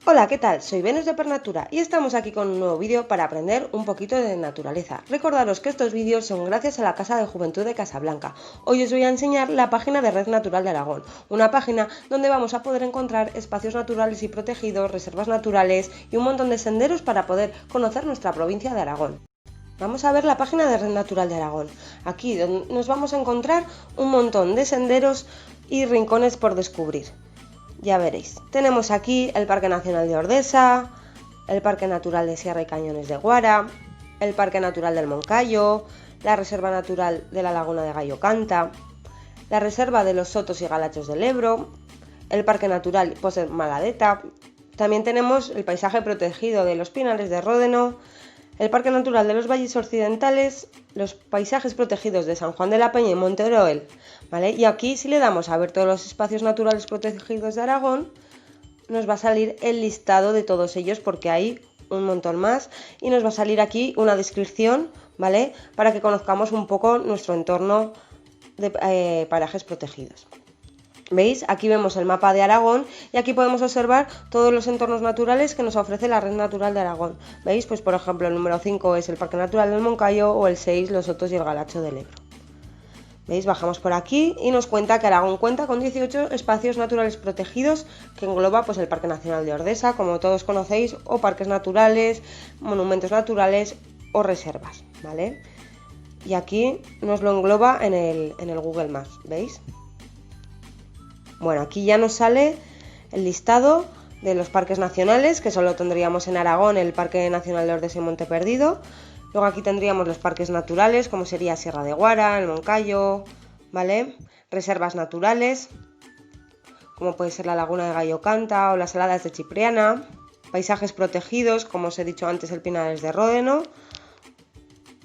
Hola, ¿qué tal? Soy Venus de Pernatura y estamos aquí con un nuevo vídeo para aprender un poquito de naturaleza. Recordaros que estos vídeos son gracias a la Casa de Juventud de Casablanca. Hoy os voy a enseñar la página de Red Natural de Aragón, una página donde vamos a poder encontrar espacios naturales y protegidos, reservas naturales y un montón de senderos para poder conocer nuestra provincia de Aragón. Vamos a ver la página de Red Natural de Aragón. Aquí nos vamos a encontrar un montón de senderos y rincones por descubrir. Ya veréis, tenemos aquí el Parque Nacional de Ordesa, el Parque Natural de Sierra y Cañones de Guara, el Parque Natural del Moncayo, la Reserva Natural de la Laguna de Gallo Canta, la Reserva de los Sotos y Galachos del Ebro, el Parque Natural Poset Maladeta, también tenemos el paisaje protegido de los Pinares de Ródeno, el Parque Natural de los Valles Occidentales, los paisajes protegidos de San Juan de la Peña y Monte Oroel, ¿vale? Y aquí, si le damos a ver todos los espacios naturales protegidos de Aragón, nos va a salir el listado de todos ellos porque hay un montón más y nos va a salir aquí una descripción, ¿vale? Para que conozcamos un poco nuestro entorno de parajes protegidos. ¿Veis? Aquí vemos el mapa de Aragón y aquí podemos observar todos los entornos naturales que nos ofrece la Red Natural de Aragón. ¿Veis? Pues por ejemplo el número 5 es el Parque Natural del Moncayo o el 6 los Sotos y el Galacho del Ebro. ¿Veis? Bajamos por aquí y nos cuenta que Aragón cuenta con 18 espacios naturales protegidos que engloba pues el Parque Nacional de Ordesa, como todos conocéis, o parques naturales, monumentos naturales o reservas, ¿vale? Y aquí nos lo engloba en el Google Maps, ¿veis? Bueno, aquí ya nos sale el listado de los parques nacionales, que solo tendríamos en Aragón el Parque Nacional de Ordesa y Monte Perdido. Luego aquí tendríamos los parques naturales, como sería Sierra de Guara, el Moncayo, ¿vale? Reservas naturales, como puede ser la Laguna de Gallo Canta o las Saladas de Chipriana. Paisajes protegidos, como os he dicho antes, el Pinares de Ródeno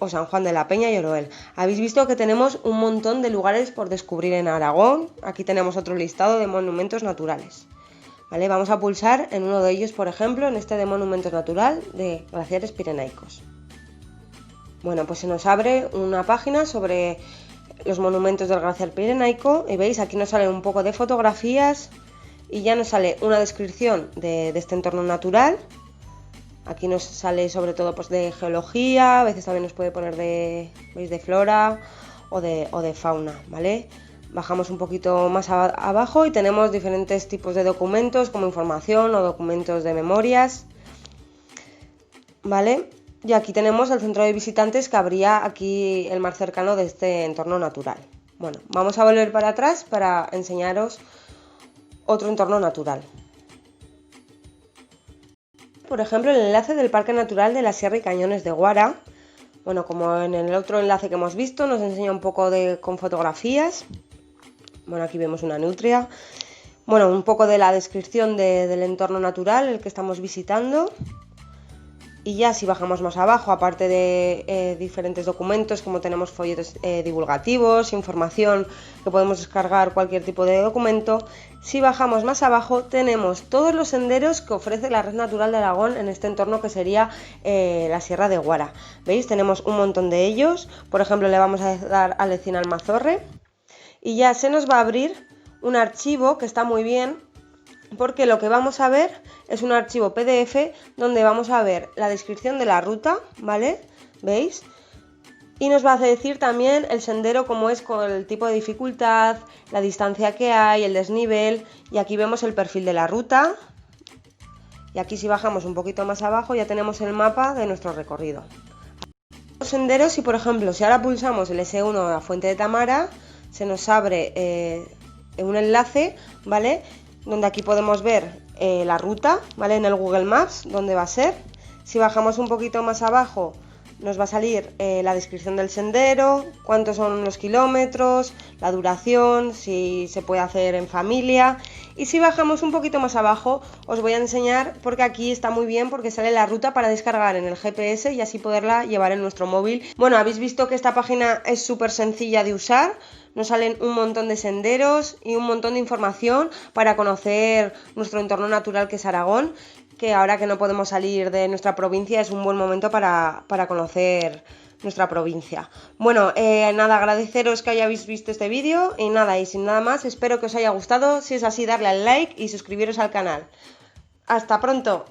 o San Juan de la Peña y Oroel. Habéis visto que tenemos un montón de lugares por descubrir en Aragón. Aquí tenemos otro listado de monumentos naturales. ¿Vale? Vamos a pulsar en uno de ellos, por ejemplo, en este de monumentos natural de glaciares pirenaicos. Bueno, pues se nos abre una página sobre los monumentos del glaciar pirenaico y veis, aquí nos sale un poco de fotografías y ya nos sale una descripción de este entorno natural. Aquí nos sale sobre todo pues de geología, a veces también nos puede poner ¿veis? De flora o de fauna, ¿vale? Bajamos un poquito más abajo y tenemos diferentes tipos de documentos como información o documentos de memorias, ¿vale? Y aquí tenemos el centro de visitantes que habría aquí el más cercano de este entorno natural. Bueno, vamos a volver para atrás para enseñaros otro entorno natural. Por ejemplo, el enlace del Parque Natural de la Sierra y Cañones de Guara. Bueno, como en el otro enlace que hemos visto, nos enseña un poco con fotografías. Bueno, aquí vemos una nutria. Bueno, un poco de la descripción del entorno natural, el que estamos visitando. Y ya si bajamos más abajo, aparte de diferentes documentos, como tenemos folletos divulgativos, información que podemos descargar cualquier tipo de documento, si bajamos más abajo tenemos todos los senderos que ofrece la Red Natural de Aragón en este entorno que sería la Sierra de Guara. ¿Veis? Tenemos un montón de ellos. Por ejemplo, le vamos a dar al Encina Almazorre y ya se nos va a abrir un archivo que está muy bien, porque lo que vamos a ver es un archivo PDF donde vamos a ver la descripción de la ruta, ¿vale? ¿Veis? Y nos va a decir también el sendero, cómo es, con el tipo de dificultad, la distancia que hay, el desnivel, y aquí vemos el perfil de la ruta. Y aquí si bajamos un poquito más abajo ya tenemos el mapa de nuestro recorrido. Los senderos, y por ejemplo, si ahora pulsamos el S1 a la Fuente de Tamara, se nos abre un enlace, ¿vale? Donde aquí podemos ver la ruta, ¿vale? En el Google Maps, dónde va a ser. Si bajamos un poquito más abajo, nos va a salir la descripción del sendero, cuántos son los kilómetros, la duración, si se puede hacer en familia. Y si bajamos un poquito más abajo, os voy a enseñar, porque aquí está muy bien, porque sale la ruta para descargar en el GPS y así poderla llevar en nuestro móvil. Bueno, habéis visto que esta página es súper sencilla de usar. Nos salen un montón de senderos y un montón de información para conocer nuestro entorno natural que es Aragón, que ahora que no podemos salir de nuestra provincia es un buen momento para conocer nuestra provincia. Bueno, nada, agradeceros que hayáis visto este vídeo y nada, y sin nada más, espero que os haya gustado. Si es así, darle al like y suscribiros al canal. ¡Hasta pronto!